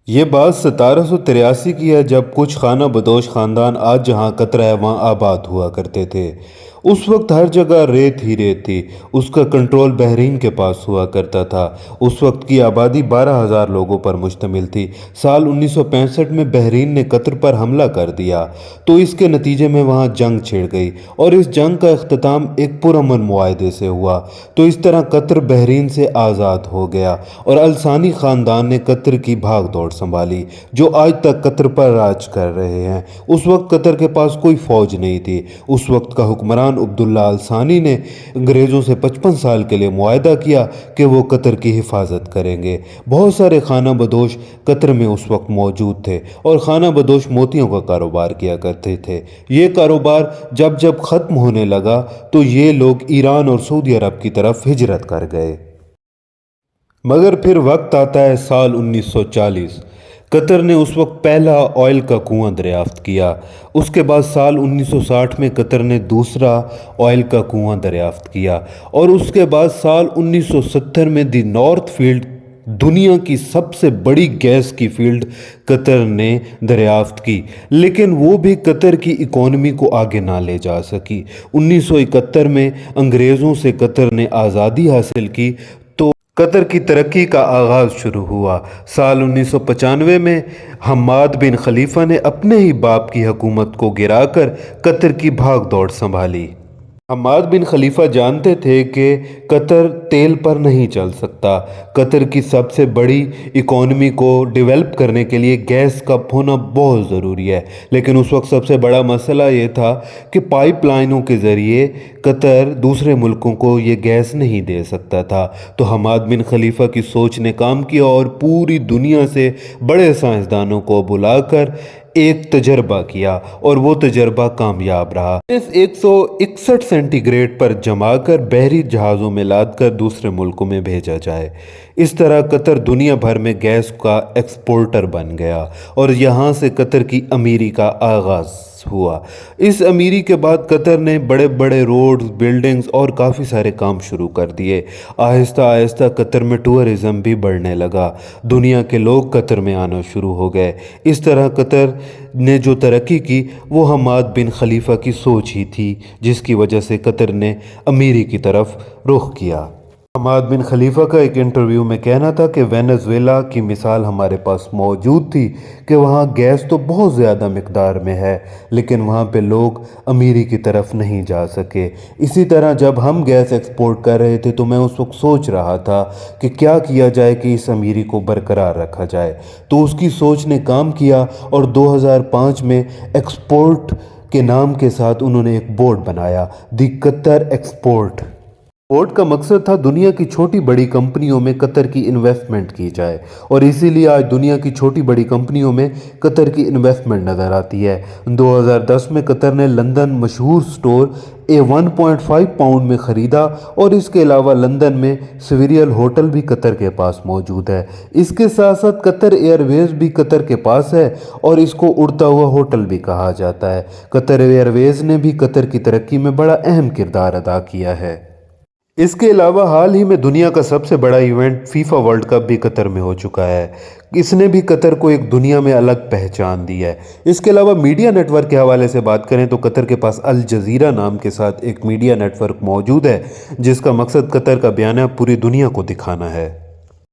یہ بات 1783 کی ہے، جب کچھ خانہ بدوش خاندان آج جہاں قطر ہے وہاں آباد ہوا کرتے تھے۔ اس وقت ہر جگہ ریت ہی ریت تھی۔ اس کا کنٹرول بحرین کے پاس ہوا کرتا تھا۔ اس وقت کی آبادی 12,000 لوگوں پر مشتمل تھی۔ سال 1965 میں بحرین نے قطر پر حملہ کر دیا تو اس کے نتیجے میں وہاں جنگ چھڑ گئی اور اس جنگ کا اختتام ایک پرامن معاہدے سے ہوا۔ تو اس طرح قطر بحرین سے آزاد ہو گیا اور الثانی خاندان نے قطر کی بھاگ دوڑ سنبھالی، جو آج تک قطر پر راج کر رہے ہیں۔ اس وقت قطر کے پاس کوئی فوج نہیں تھی۔ اس وقت کا حکمران عبداللہ الثانی نے انگریزوں سے 55 سال کے لیے معاہدہ کیا کہ وہ قطر کی حفاظت کریں گے۔ بہت سارے خانہ بدوش قطر میں اس وقت موجود تھے اور خانہ بدوش موتیوں کا کاروبار کیا کرتے تھے۔ یہ کاروبار جب ختم ہونے لگا تو یہ لوگ ایران اور سعودی عرب کی طرف ہجرت کر گئے۔ مگر پھر وقت آتا ہے سال 1940۔ قطر نے اس وقت پہلا آئل کا کنواں دریافت کیا۔ اس کے بعد سال 1960 میں قطر نے دوسرا آئل کا کنواں دریافت کیا اور اس کے بعد سال 1970 میں دی نارتھ فیلڈ، دنیا کی سب سے بڑی گیس کی فیلڈ قطر نے دریافت کی، لیکن وہ بھی قطر کی اکانومی کو آگے نہ لے جا سکی۔ 1971 میں انگریزوں سے قطر نے آزادی حاصل کی تو قطر کی ترقی کا آغاز شروع ہوا۔ سال 1995 میں حماد بن خلیفہ نے اپنے ہی باپ کی حکومت کو گرا کر قطر کی بھاگ دوڑ سنبھالی۔ حماد بن خلیفہ جانتے تھے کہ قطر تیل پر نہیں چل سکتا۔ قطر کی سب سے بڑی اکانومی کو ڈیولپ کرنے کے لیے گیس کا ہونا بہت ضروری ہے، لیکن اس وقت سب سے بڑا مسئلہ یہ تھا کہ پائپ لائنوں کے ذریعے قطر دوسرے ملکوں کو یہ گیس نہیں دے سکتا تھا۔ تو حماد بن خلیفہ کی سوچ نے کام کیا اور پوری دنیا سے بڑے سائنسدانوں کو بلا کر ایک تجربہ کیا اور وہ تجربہ کامیاب رہا۔ 161 سینٹی گریڈ پر جما کر بحری جہازوں میں لاد کر دوسرے ملکوں میں بھیجا جائے۔ اس طرح قطر دنیا بھر میں گیس کا ایکسپورٹر بن گیا اور یہاں سے قطر کی امیری کا آغاز ہوا۔ اس امیری کے بعد قطر نے بڑے بڑے روڈز، بلڈنگز اور کافی سارے کام شروع کر دیے۔ آہستہ آہستہ قطر میں ٹورزم بھی بڑھنے لگا۔ دنیا کے لوگ قطر میں آنا شروع ہو گئے۔ اس طرح قطر نے جو ترقی کی وہ حماد بن خلیفہ کی سوچ ہی تھی، جس کی وجہ سے قطر نے امیری کی طرف رخ کیا۔ حماد بن خلیفہ کا ایک انٹرویو میں کہنا تھا کہ وینزویلا کی مثال ہمارے پاس موجود تھی کہ وہاں گیس تو بہت زیادہ مقدار میں ہے، لیکن وہاں پہ لوگ امیری کی طرف نہیں جا سکے۔ اسی طرح جب ہم گیس ایکسپورٹ کر رہے تھے تو میں اس وقت سوچ رہا تھا کہ کیا کیا جائے کہ اس امیری کو برقرار رکھا جائے۔ تو اس کی سوچ نے کام کیا اور 2005 میں ایکسپورٹ کے نام کے ساتھ انہوں نے ایک بورڈ بنایا، دی قطر ایکسپورٹ۔ بورڈ کا مقصد تھا دنیا کی چھوٹی بڑی کمپنیوں میں قطر کی انویسٹمنٹ کی جائے، اور اسی لیے آج دنیا کی چھوٹی بڑی کمپنیوں میں قطر کی انویسٹمنٹ نظر آتی ہے۔ 2010 میں قطر نے لندن مشہور سٹور 1.5 پاؤنڈ میں خریدا اور اس کے علاوہ لندن میں سیوریل ہوٹل بھی قطر کے پاس موجود ہے۔ اس کے ساتھ ساتھ قطر ایئر ویز بھی قطر کے پاس ہے اور اس کو اڑتا ہوا ہوٹل بھی کہا جاتا ہے۔ قطر ایئر ویز نے بھی قطر کی ترقی میں بڑا اہم کردار ادا کیا ہے۔ اس کے علاوہ حال ہی میں دنیا کا سب سے بڑا ایونٹ فیفا ورلڈ کپ بھی قطر میں ہو چکا ہے۔ اس نے بھی قطر کو ایک دنیا میں الگ پہچان دی ہے۔ اس کے علاوہ میڈیا نیٹ ورک کے حوالے سے بات کریں تو قطر کے پاس الجزیرہ نام کے ساتھ ایک میڈیا نیٹ ورک موجود ہے، جس کا مقصد قطر کا بیانیہ پوری دنیا کو دکھانا ہے۔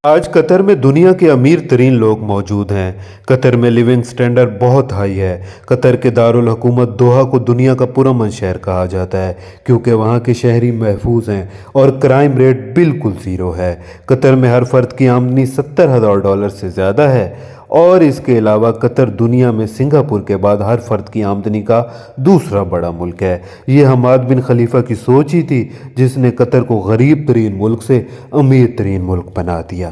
آج قطر میں دنیا کے امیر ترین لوگ موجود ہیں۔ قطر میں لیونگ سٹینڈرڈ بہت ہائی ہے۔ قطر کے دارالحکومت دوحہ کو دنیا کا پرامن شہر کہا جاتا ہے کیونکہ وہاں کے شہری محفوظ ہیں اور کرائم ریٹ بالکل زیرو ہے۔ قطر میں ہر فرد کی آمدنی $70,000 سے زیادہ ہے اور اس کے علاوہ قطر دنیا میں سنگاپور کے بعد ہر فرد کی آمدنی کا دوسرا بڑا ملک ہے۔ یہ حماد بن خلیفہ کی سوچ ہی تھی جس نے قطر کو غریب ترین ملک سے امیر ترین ملک بنا دیا۔